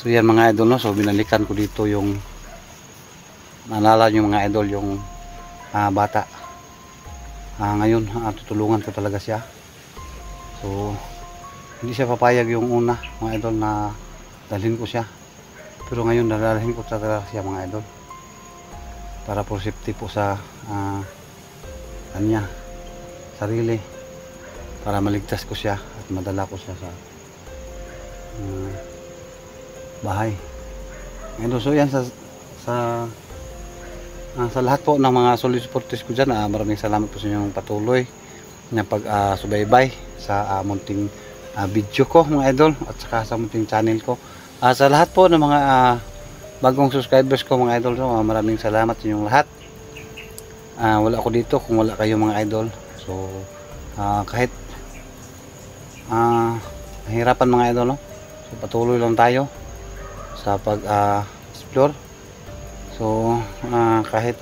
So yan mga idol, no? So binalikan ko dito yung, naalala nyo mga idol, yung bata. Ngayon tutulungan ko talaga siya. So hindi siya papayag yung una mga idol na dalhin ko siya, pero ngayon dadalhin ko talaga siya mga idol, para for safety po sa kanya sarili, para maligtas ko siya at madala ko siya sa bahay. Ngayon, so yan sa lahat po ng mga solid supporters ko dyan, maraming salamat po sa inyong patuloy na pag-subaybay sa munting video ko mga idol, at saka sa munting channel ko. Sa lahat po ng mga bagong subscribers ko mga idol, so, maraming salamat sa inyong lahat. Wala ako dito kung wala kayo mga idol. So kahit nahirapan mga idol, no? So patuloy lang tayo sa pag-explore. So kahit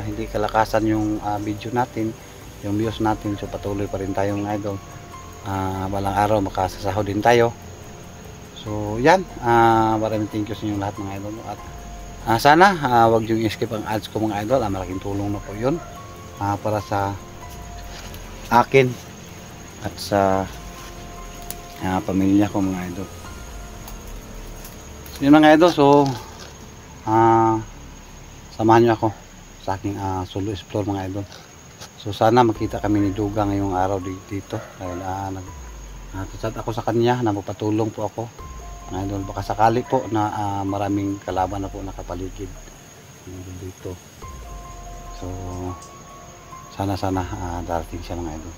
hindi kalakasan yung video natin, yung views natin, so patuloy pa rin tayo mga idol. Balang araw makasasahod din tayo. So yan, maraming thank you sa inyo lahat mga idol. At sana wag yung skip ang ads ko mga idol. Malaking tulong na po yun para sa akin at sa pamilya ko mga idol. So yun mga idol, so samahan nyo ako sa aking solo explore mga idol. So sana makita kami ni Duga ngayong araw dito, dahil nag-chat ako sa kanya na magpatulong po ako mga idol. Baka sakali po na maraming kalaban na po nakapaligid dito. So sana darating siya mga idol.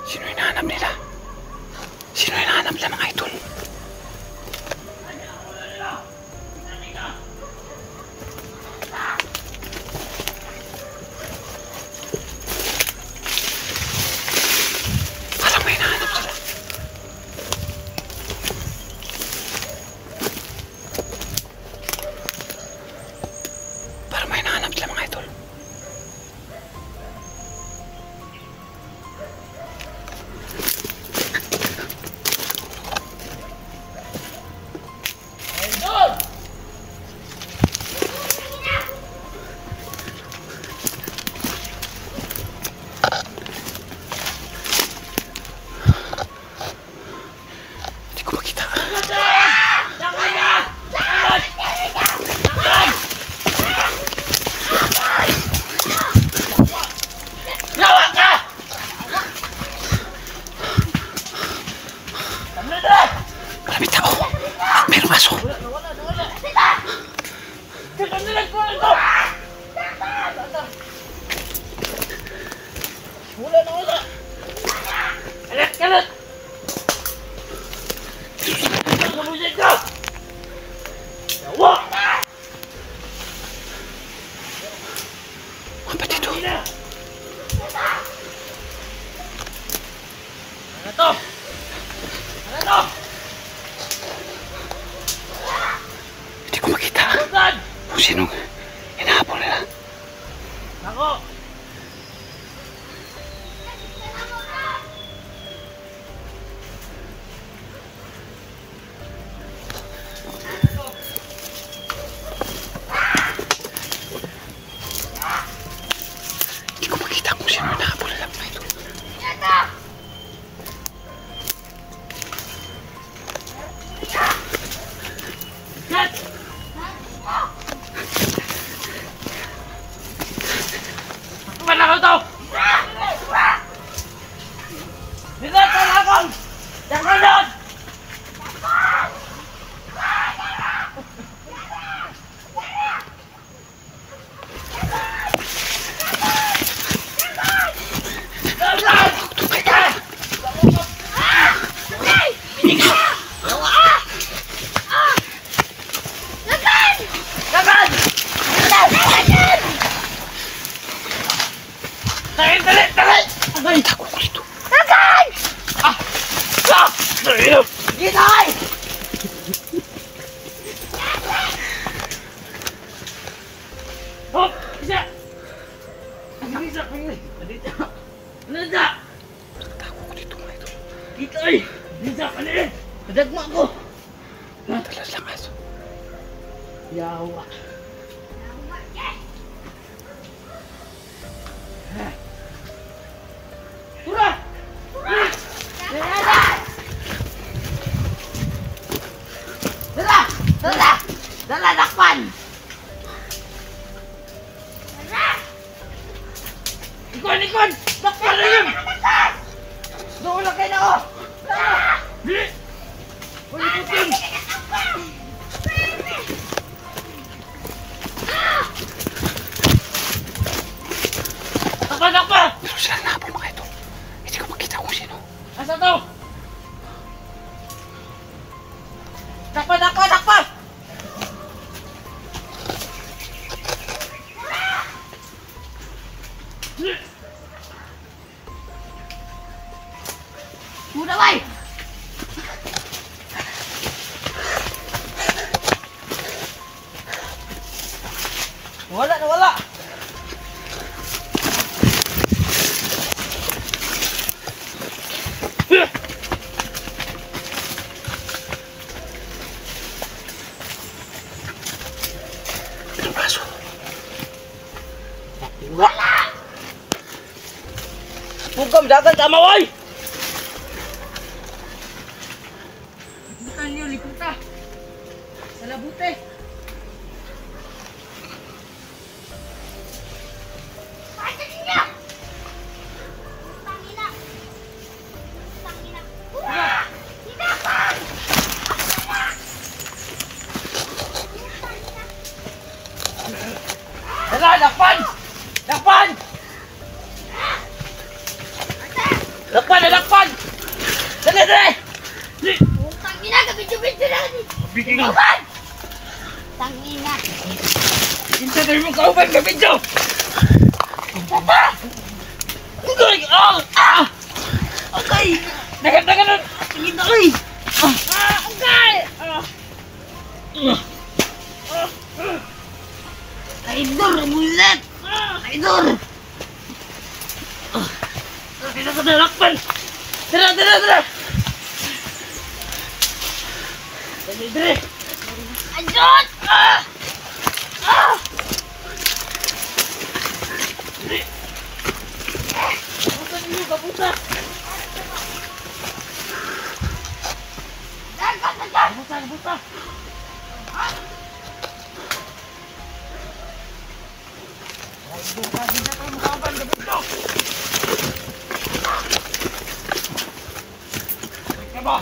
Sino hinahanap nila? Sino hinahanap nila mga idol? Parang may hinahanap sila. Parang may hinahanap sila mga idol. Maraming tao. Mayroong aso. Kalat! Apa dito? Ano to? Ano to? Hindi ko makita kung sinong hinahabol nila. Ako! Hindi ko makita kung sinong hinahabol nila mga idol. Kat! Dito ay! Dito ka na eh! Kadagma ko! Madalas lang aso. Yawa! Tura! Tura! Dala! Dala! Dala dakpan! Ikon! Ikon! Dakpan na yun! Doon lang kayo na ako! Dili! Huwag ikutin! Dakpan! Dakpan! Pero sila nahabol mga idol. Hindi ko makita kung sino. Asa to? Dakpan! Dakpan! Dakpan! Muda bay! Wala na wala! Itong braso. Wala! Bugam dagan tama boy! Bukan niyo liputa. Sa labute. Paano niyo? Tangina. Tangina. Hinapang! Dala, lakpan! Lakpan! Lakpan na lakpan! Dali, dali! Tangina, kabidyo-bidyo na ni. Biging nga! Kauban! Tangina. Minsan na yung kauban ka, Bidyo! Okay! Ah! Okay! Dagan-dagan na! Tingin na kayo! Okay! Idol, mulat! Idol! Tidak sa dalakpan! Tara, tara, tara! Dali, dali! Ajot! Dali! Kaputa ninyo, kaputa! Dagat na dyan! Kaputa, kaputa! Idol ka, hindi na kayo makaban, Bidyo! Wait ba?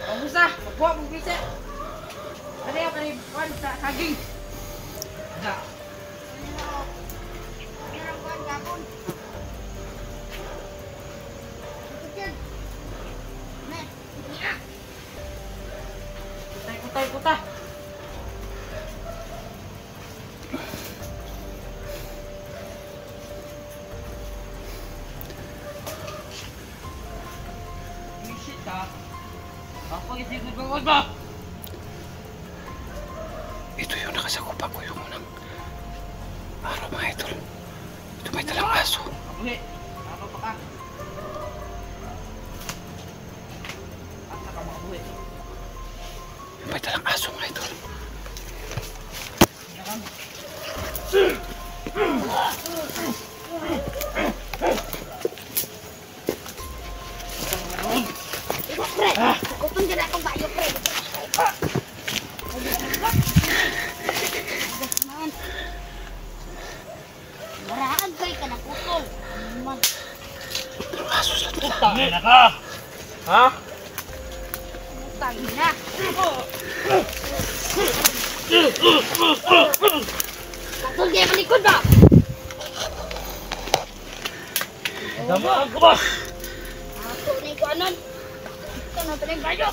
Kamusta? Magbuha mong bisa. Ano yung kanibuan sa saging? Ada. Kutay, kutay. Shit ka. Apa isigod mo ba? Ito yung nakasakupan ko yung unang araw mga idol. Ito may talang aso. Kabuhi. Apa pa ka? Asa ka makabuhi? May talang aso mga idol. Pre, kupon dyan akong bayo, pre. Maraan kay ka na putol. Talang aso sa talang. Tangin na ka! Ha? Tangina. Putol kaya malikod ba? Damaan ko ba? Ako na yung kanan. Ito na ito na yung bayo.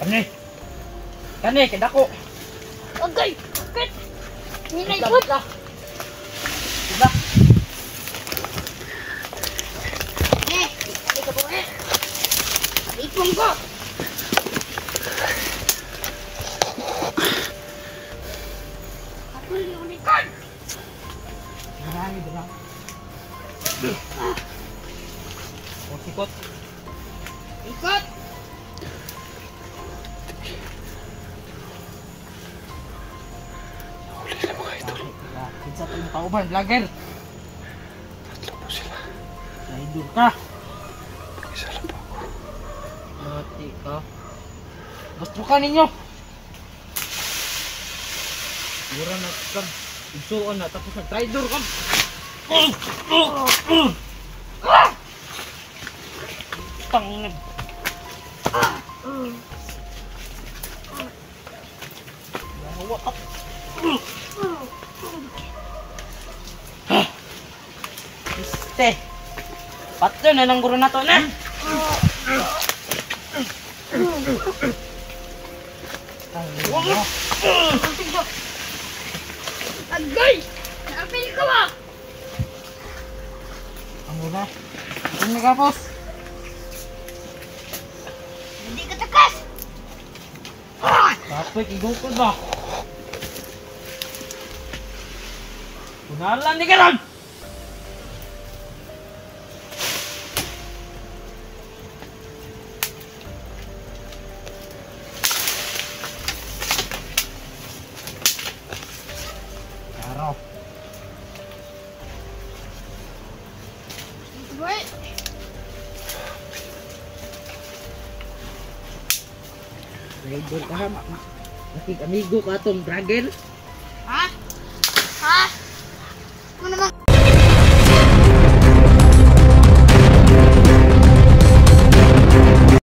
Kani! Kani, kidako! Okay, okay. Hinay Diba? po. Diba? Eh, hindi ka po eh. Tulong ko! Kapal yung likod! Marami ba lang? O, sikot. Ikot! Huli na mga idol. Kinsa pa yung kauban, vlogger. Tatlo po sila. Naidol ka. Isa lang po ako. Mati ka. Gusto ka ninyo. Mura na kag igsuon na tapos nag-traitor ka. Tangin. Nahawa ka. Iste. Patlo na ng guro na to na. Agay! Naapil ko ba? Ano na? Ano na kapos? Hindi ka takas! Kapit, igukod ba? Punalan di ka lang! Araw. Boy! Idol ka ha? Nakik amigo ka tong dragon? Ha? Ha? Ano naman?